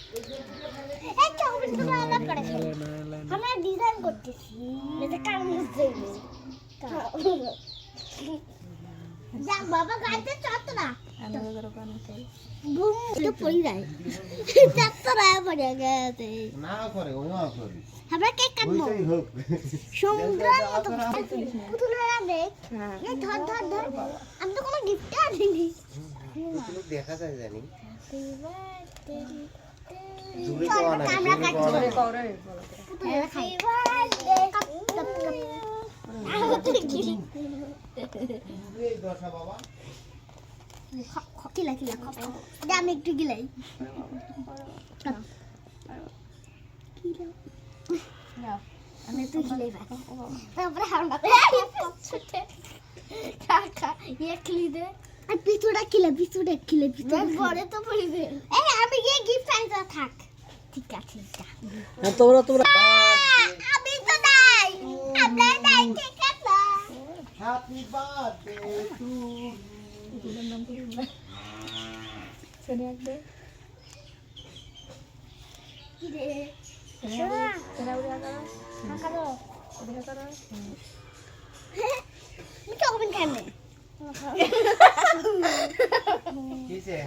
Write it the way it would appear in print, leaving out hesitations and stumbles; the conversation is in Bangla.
এই চকলেটগুলো আলাদা করে ফেলো। আমরা ডিজাইন করতেছি যাতে কারণ বুঝতে যা বাবা গাইতে চত না বুম তো পড়ি যায় চত না পড়ে গেছে না করে ওই না করে আমরা কেক কাটবো ওইটাই হোক সমুদ্রের মতো পুতুলেরা দেখ এই ধর ধর ধর আমি তো কোনো গিফট আনিনি পুতুল দেখা যায় জানি দূরে তো আনা দূরে করে পুতুলেরা খাই এই দশা বাবা কিলা কিলা আমি একটু গিলাই আমি তুই গিলাই তারপরে আমরা কাকা একলি দে পিছুটা কিলা পরে তো পড়ি দে এই আমি গিয়ে গিফট আনতে থাক ঠিক আছে হ্যাঁ তোমরা আমি তো নাই আপনার নাই ঠিক আছে হ্যাপি বার্থডে টু কি রে আমি চকলেট খাইবে কিসে